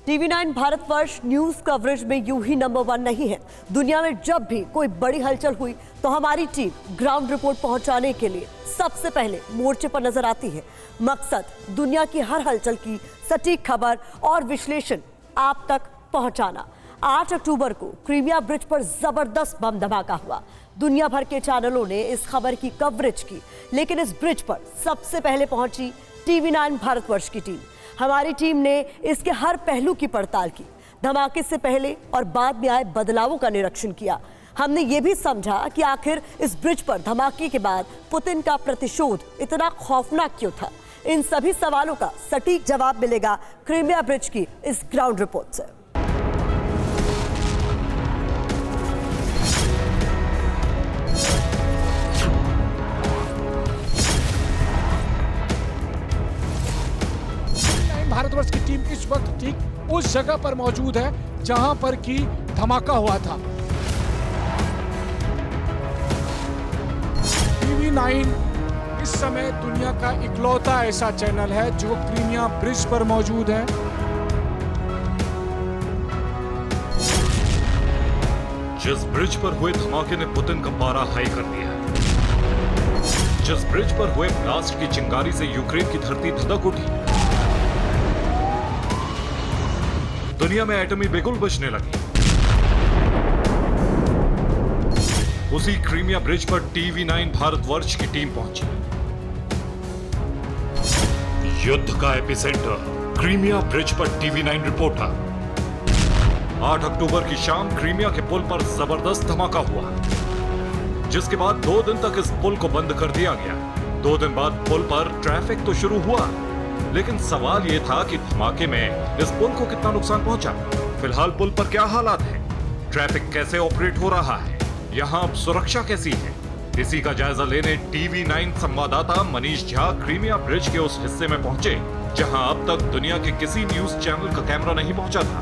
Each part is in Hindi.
TV9 भारतवर्ष न्यूज कवरेज में यूं ही नंबर 1 नहीं है। दुनिया में जब भी कोई बड़ी हलचल हुई तो हमारी टीम ग्राउंड रिपोर्ट पहुंचाने के लिए सबसे पहले मोर्चे पर नजर आती है। मकसद दुनिया की हर हलचल की सटीक खबर और विश्लेषण आप तक पहुंचाना। 8 अक्टूबर को क्रीमिया ब्रिज पर जबरदस्त बम धमाका हुआ। दुनिया भर के चैनलों ने इस खबर की कवरेज की, लेकिन इस ब्रिज पर सबसे पहले पहुंची TV9 भारतवर्ष की टीम। हमारी टीम ने इसके हर पहलू की पड़ताल की, धमाके से पहले और बाद में आए बदलावों का निरीक्षण किया। हमने ये भी समझा कि आखिर इस ब्रिज पर धमाके के बाद पुतिन का प्रतिशोध इतना खौफनाक क्यों था। इन सभी सवालों का सटीक जवाब मिलेगा क्रीमिया ब्रिज की इस ग्राउंड रिपोर्ट से। भारतवर्ष की टीम इस वक्त ठीक उस जगह पर मौजूद है जहां पर की धमाका हुआ था। TV9 इस समय दुनिया का इकलौता ऐसा चैनल है जो क्रीमिया ब्रिज पर मौजूद है। जिस ब्रिज पर हुए धमाके ने पुतिन का पारा हाई कर दिया, जिस ब्रिज पर हुए ब्लास्ट की चिंगारी से यूक्रेन की धरती धधक उठी, दुनिया में एटमी बिगुल बजने लगी, उसी क्रीमिया ब्रिज पर TV9 भारतवर्ष की टीम पहुंची। युद्ध का एपिसेंटर क्रीमिया ब्रिज पर TV9 रिपोर्टर। 8 अक्टूबर की शाम क्रीमिया के पुल पर जबरदस्त धमाका हुआ, जिसके बाद 2 दिन तक इस पुल को बंद कर दिया गया। 2 दिन बाद पुल पर ट्रैफिक तो शुरू हुआ, लेकिन सवाल यह था कि धमाके में इस पुल को कितना नुकसान पहुंचा। फिलहाल पुल पर क्या हालात हैं, ट्रैफिक कैसे ऑपरेट हो रहा है, यहां अब सुरक्षा कैसी है, इसी का जायजा लेने TV9 संवाददाता मनीष झा क्रीमिया ब्रिज के उस हिस्से में पहुंचे जहां अब तक दुनिया के किसी न्यूज चैनल का कैमरा नहीं पहुंचा था।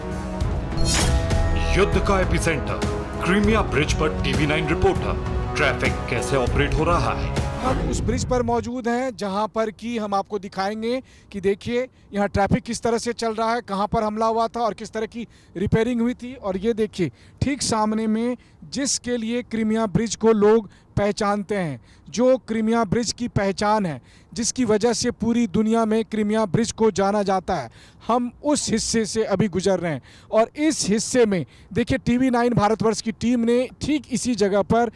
युद्ध का एपिसेंटर क्रीमिया ब्रिज पर TV9 रिपोर्टर। ट्रैफिक कैसे ऑपरेट हो रहा है। हम उस ब्रिज पर मौजूद हैं जहां पर कि हम आपको दिखाएंगे कि देखिए यहाँ ट्रैफिक किस तरह से चल रहा है, कहां पर हमला हुआ था और किस तरह की रिपेयरिंग हुई थी। और ये देखिए ठीक सामने में जिसके लिए क्रीमिया ब्रिज को लोग पहचानते हैं, जो क्रीमिया ब्रिज की पहचान है, जिसकी वजह से पूरी दुनिया में क्रीमिया ब्रिज को जाना जाता है, हम उस हिस्से से अभी गुजर रहे हैं। और इस हिस्से में देखिए TV9 भारतवर्ष की टीम ने ठीक इसी जगह पर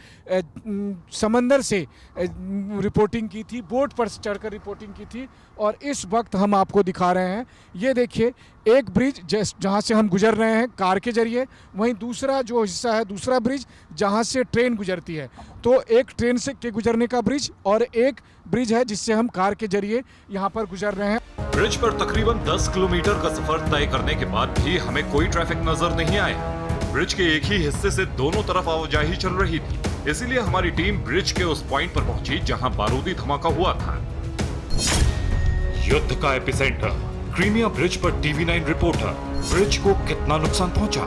समंदर से रिपोर्टिंग की थी, बोट पर चढ़कर रिपोर्टिंग की थी। और इस वक्त हम आपको दिखा रहे हैं, ये देखिए एक ब्रिज जहाँ से हम गुजर रहे हैं कार के जरिए, वहीं दूसरा जो हिस्सा है दूसरा ब्रिज जहाँ से ट्रेन गुजरती है। तो एक ट्रेन से के गुजरने का ब्रिज और एक ब्रिज है जिससे हम कार के जरिए यहाँ पर गुजर रहे हैं। ब्रिज पर तकरीबन 10 किलोमीटर का सफर तय करने के बाद भी हमें कोई ट्रैफिक नजर नहीं आया। ब्रिज के एक ही हिस्से से दोनों तरफ आवाजाही चल रही थी, इसीलिए हमारी टीम ब्रिज के उस पॉइंट पर पहुंची जहां बारूदी धमाका हुआ था। युद्ध का एपिसेंटर क्रीमिया ब्रिज पर TV9 रिपोर्टर। ब्रिज को कितना नुकसान पहुंचा।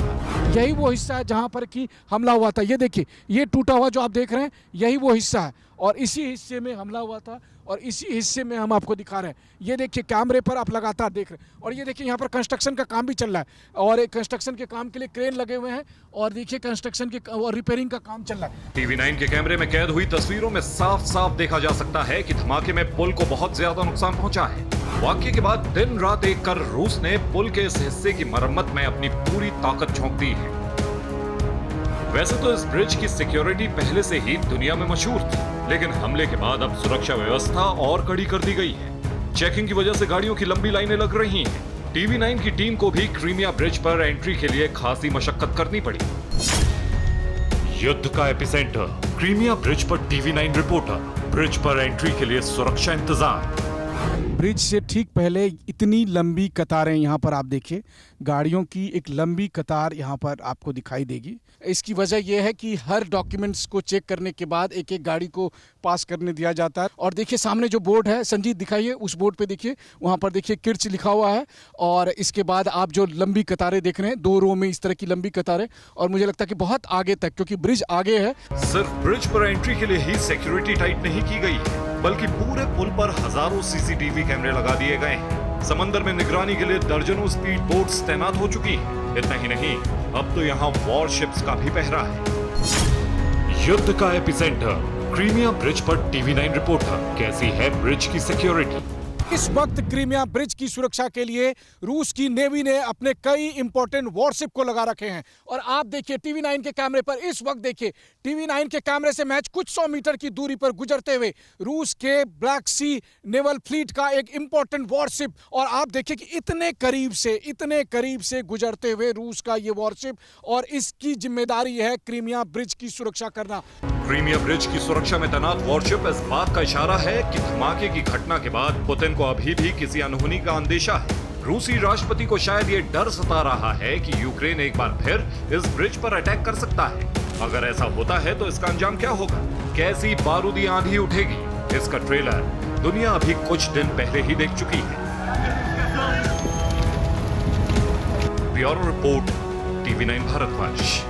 यही वो हिस्सा है जहां पर कि हमला हुआ था। ये देखिए ये टूटा हुआ जो आप देख रहे हैं यही वो हिस्सा है और इसी हिस्से में हमला हुआ था और इसी हिस्से में हम आपको दिखा रहे हैं। ये देखिए कैमरे पर आप लगातार देख रहे हैं। और ये देखिए यहाँ पर कंस्ट्रक्शन का काम भी चल रहा है और एक कंस्ट्रक्शन के काम के लिए क्रेन लगे हुए हैं और देखिए कंस्ट्रक्शन के और रिपेयरिंग का काम चल रहा है। TV9 के कैमरे में कैद हुई तस्वीरों में साफ साफ देखा जा सकता है कि धमाके में पुल को बहुत ज्यादा नुकसान पहुंचा है। वाकये के बाद दिन रात एक कर रूस ने पुल के इस हिस्से की मरम्मत में अपनी पूरी ताकत झोंक दी है। वैसे तो इस ब्रिज की सिक्योरिटी पहले से ही दुनिया में मशहूर थी, लेकिन हमले के बाद अब सुरक्षा व्यवस्था और कड़ी कर दी गई है। चेकिंग की वजह से गाड़ियों की लंबी लाइनें लग रही हैं। TV9 की टीम को भी क्रीमिया ब्रिज पर एंट्री के लिए खासी मशक्कत करनी पड़ी। युद्ध का एपिसेंटर क्रीमिया ब्रिज पर TV9 रिपोर्टर। ब्रिज पर एंट्री के लिए सुरक्षा इंतजाम। ब्रिज से ठीक पहले इतनी लंबी कतारें यहाँ पर आप देखिए, गाड़ियों की एक लंबी कतार यहाँ पर आपको दिखाई देगी। इसकी वजह यह है कि हर डॉक्यूमेंट्स को चेक करने के बाद एक एक गाड़ी को पास करने दिया जाता है। और देखिए सामने जो बोर्ड है, संजीत दिखाइए, उस बोर्ड पे देखिए, वहाँ पर देखिए किर्च लिखा हुआ है। और इसके बाद आप जो लंबी कतारें देख रहे हैं, 2 रो में इस तरह की लंबी कतारें, और मुझे लगता है कि बहुत आगे तक, क्योंकि ब्रिज आगे है। सिर्फ ब्रिज पर एंट्री के लिए ही सिक्योरिटी टाइट नहीं की गई है, बल्कि पूरे पुल पर हजारों CCTV कैमरे लगा दिए गए हैं। समंदर में निगरानी के लिए दर्जनों स्पीड बोट्स तैनात हो चुकी हैं। इतना ही नहीं, अब तो यहाँ वॉरशिप्स का भी पहरा है। युद्ध का एपिसेंटर क्रीमिया ब्रिज पर टीवी9 रिपोर्टर। कैसी है ब्रिज की सिक्योरिटी? इस वक्त क्रीमिया ब्रिज की सुरक्षा के लिए रूस की नेवी ने अपने कई इंपॉर्टेंट वॉरशिप को लगा रखे हैं। और आप देखिए टीवी9 के कैमरे पर, इस वक्त देखिए टीवी9 के कैमरे से मैच कुछ 100 मीटर की दूरी पर गुजरते हुए रूस के ब्लैक सी नेवल फ्लीट का एक इंपॉर्टेंट वॉरशिप। और आप देखिए कि इतने करीब से गुजरते हुए रूस का ये वॉरशिप, और इसकी जिम्मेदारी है क्रीमिया ब्रिज की सुरक्षा करना। क्रीमिया ब्रिज की सुरक्षा में तैनात वॉरशिप इस बात का इशारा है कि धमाके की घटना के बाद पुतिन को अभी भी किसी अनहोनी का अंदेशा है। रूसी राष्ट्रपति को शायद ये डर सता रहा है कि यूक्रेन एक बार फिर इस ब्रिज पर अटैक कर सकता है। अगर ऐसा होता है तो इसका अंजाम क्या होगा? कैसी बारूदी आंधी उठेगी? इसका ट्रेलर दुनिया अभी कुछ दिन पहले ही देख चुकी है। Bureau report, TV9 Bharatvarsh.